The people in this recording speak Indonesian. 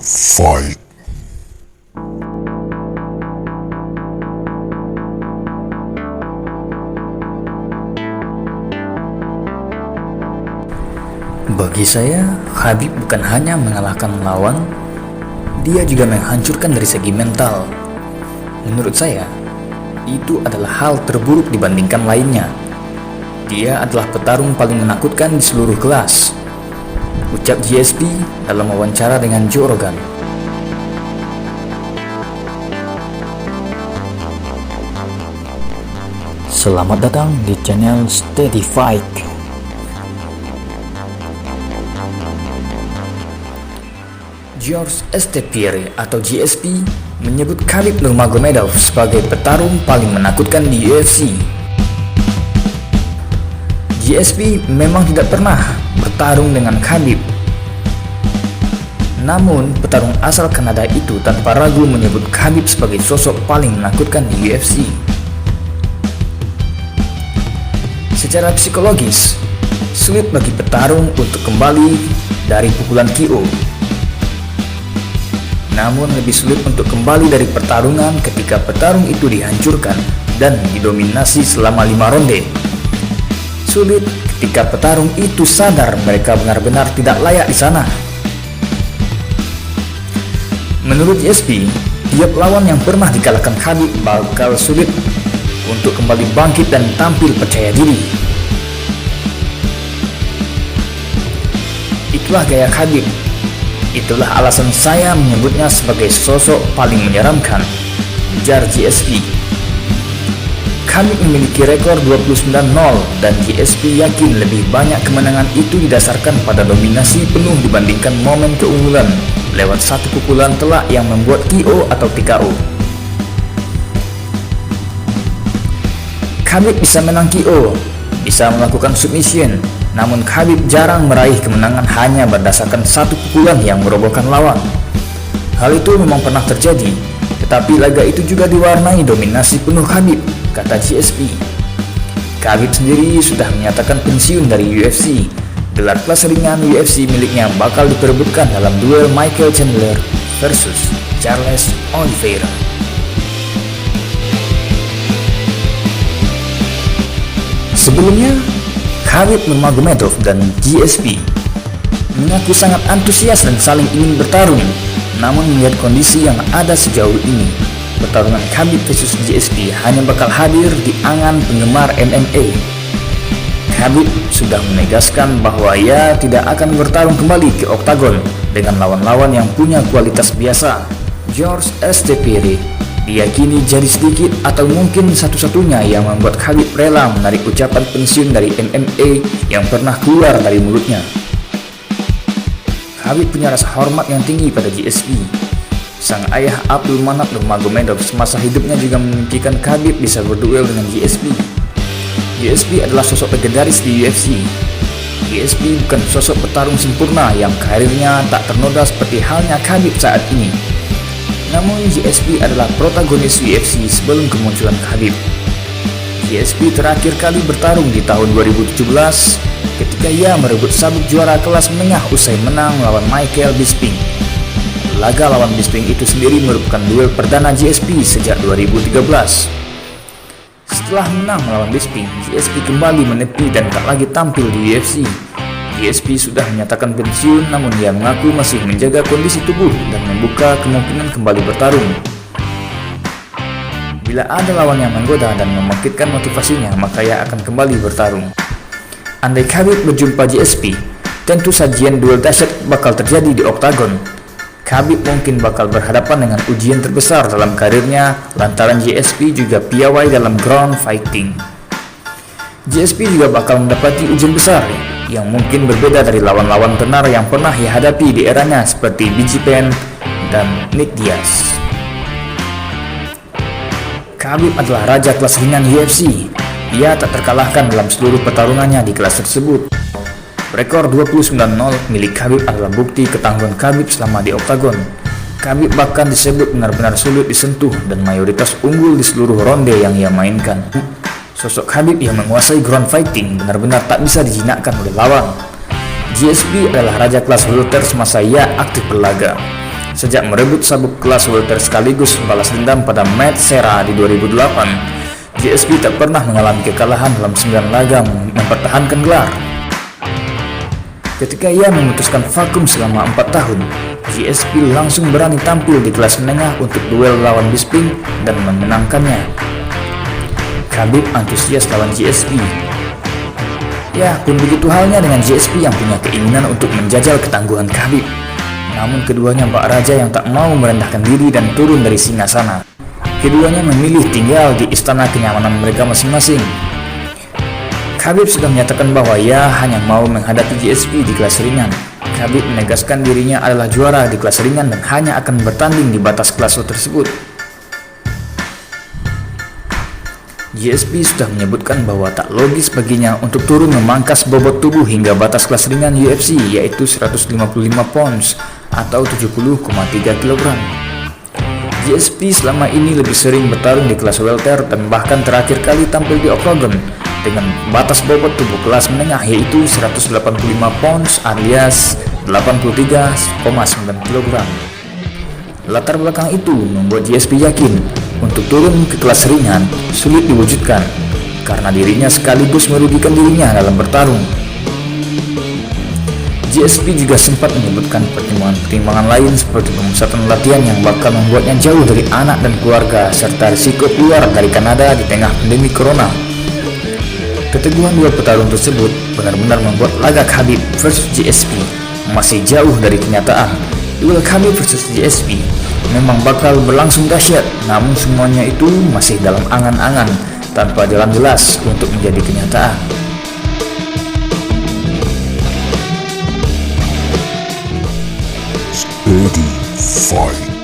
Fight. Bagi saya, Khabib bukan hanya mengalahkan lawan, dia juga menghancurkan dari segi mental. Menurut saya, itu adalah hal terburuk dibandingkan lainnya. Dia adalah petarung paling menakutkan di seluruh kelas, ucap GSP dalam wawancara dengan Joe Rogan. Selamat datang di channel Steady Fight. Georges St-Pierre atau GSP menyebut Khabib Nurmagomedov sebagai petarung paling menakutkan di UFC. GSP memang tidak pernah bertarung dengan Khabib. Namun, petarung asal Kanada itu tanpa ragu menyebut Khabib sebagai sosok paling menakutkan di UFC. Secara psikologis, sulit bagi petarung untuk kembali dari pukulan KO. Namun lebih sulit untuk kembali dari pertarungan ketika petarung itu dihancurkan dan didominasi selama 5 ronde. Sulit ketika petarung itu sadar mereka benar-benar tidak layak di sana. Menurut GSP, tiap lawan yang pernah dikalahkan Khabib bakal sulit untuk kembali bangkit dan tampil percaya diri. Itulah gaya Khabib. Itulah alasan saya menyebutnya sebagai sosok paling menyeramkan, ujar GSP. Khabib memiliki rekor 29-0 dan GSP yakin lebih banyak kemenangan itu didasarkan pada dominasi penuh dibandingkan momen keunggulan lewat satu pukulan telak yang membuat KO atau TKO. Khabib bisa menang KO, bisa melakukan submission, namun Khabib jarang meraih kemenangan hanya berdasarkan satu pukulan yang merobohkan lawan. Hal itu memang pernah terjadi, tetapi laga itu juga diwarnai dominasi penuh Khabib, kata GSP. Khabib sendiri sudah menyatakan pensiun dari UFC. Gelar kelas ringan UFC miliknya bakal diperebutkan dalam duel Michael Chandler versus Charles Oliveira. Sebelumnya, Khabib Nurmagomedov dan GSP mengaku sangat antusias dan saling ingin bertarung. Namun melihat kondisi yang ada sejauh ini, pertarungan Khabib versus GSP hanya bakal hadir di angan penggemar MMA. Khabib sudah menegaskan bahwa ia tidak akan bertarung kembali ke oktagon dengan lawan-lawan yang punya kualitas biasa. Georges St-Pierre diyakini jadi sedikit atau mungkin satu-satunya yang membuat Khabib rela menarik ucapan pensiun dari MMA yang pernah keluar dari mulutnya. Khabib punya rasa hormat yang tinggi pada GSP. Sang ayah Abdul Manap Nurmagomedov semasa hidupnya juga memimpikan Khabib bisa berduel dengan GSP. GSP adalah sosok legendaris di UFC. GSP bukan sosok petarung sempurna yang karirnya tak ternoda seperti halnya Khabib saat ini. Namun GSP adalah protagonis UFC sebelum kemunculan Khabib. GSP terakhir kali bertarung di tahun 2017 ketika ia merebut sabuk juara kelas menengah usai menang melawan Michael Bisping. Laga lawan Bisping itu sendiri merupakan duel perdana GSP sejak 2013. Setelah menang melawan Bisping, GSP kembali menepi dan tak lagi tampil di UFC. GSP sudah menyatakan pensiun, namun ia mengaku masih menjaga kondisi tubuh dan membuka kemungkinan kembali bertarung. Bila ada lawan yang menggoda dan membangkitkan motivasinya, maka ia akan kembali bertarung. Andai Khabib berjumpa GSP, tentu sajian duel dahsyat bakal terjadi di oktagon. Khabib mungkin bakal berhadapan dengan ujian terbesar dalam karirnya lantaran GSP juga piawai dalam ground fighting. GSP juga bakal mendapati ujian besar yang mungkin berbeda dari lawan-lawan tenar yang pernah ia hadapi di eranya seperti BJ Penn dan Nick Diaz. Khabib adalah raja kelas ringan UFC. Ia tak terkalahkan dalam seluruh pertarungannya di kelas tersebut. Rekor 29-0 milik Khabib adalah bukti ketangguhan Khabib selama di oktagon. Khabib bahkan disebut benar-benar sulit disentuh dan mayoritas unggul di seluruh ronde yang ia mainkan. Sosok Khabib yang menguasai ground fighting benar-benar tak bisa dijinakkan oleh lawan. GSP adalah raja kelas welter semasa ia aktif berlaga. Sejak merebut sabuk kelas welter sekaligus balas dendam pada Matt Serra di 2008, GSP tak pernah mengalami kekalahan dalam 9 laga mempertahankan gelar. Ketika ia memutuskan vakum selama 4 tahun, GSP langsung berani tampil di kelas menengah untuk duel lawan Bisping dan memenangkannya. Khabib antusias lawan GSP. Ya, pun begitu halnya dengan GSP yang punya keinginan untuk menjajal ketangguhan Khabib. Namun keduanya bak raja yang tak mau merendahkan diri dan turun dari singgasana. Keduanya memilih tinggal di istana kenyamanan mereka masing-masing. Khabib sudah menyatakan bahwa ia hanya mau menghadapi GSP di kelas ringan. Khabib menegaskan dirinya adalah juara di kelas ringan dan hanya akan bertanding di batas kelas tersebut. GSP sudah menyebutkan bahwa tak logis baginya untuk turun memangkas bobot tubuh hingga batas kelas ringan UFC, yaitu 155 pounds atau 70,3 kg. GSP selama ini lebih sering bertarung di kelas welter dan bahkan terakhir kali tampil di Octagon dengan batas bobot tubuh kelas menengah yaitu 185 pounds alias 83,9 kg. Latar belakang itu membuat GSP yakin untuk turun ke kelas ringan sulit diwujudkan karena dirinya sekaligus merugikan dirinya dalam bertarung. GSP juga sempat menyebutkan pertimbangan-pertimbangan lain seperti pemusatan latihan yang bakal membuatnya jauh dari anak dan keluarga serta risiko keluar dari Kanada di tengah pandemi corona. Keteguhan dua petarung tersebut benar-benar membuat laga Khabib versus GSP masih jauh dari kenyataan. Duel Khabib versus GSP memang bakal berlangsung dahsyat, namun semuanya itu masih dalam angan-angan tanpa jalan jelas untuk menjadi kenyataan. Steady fight.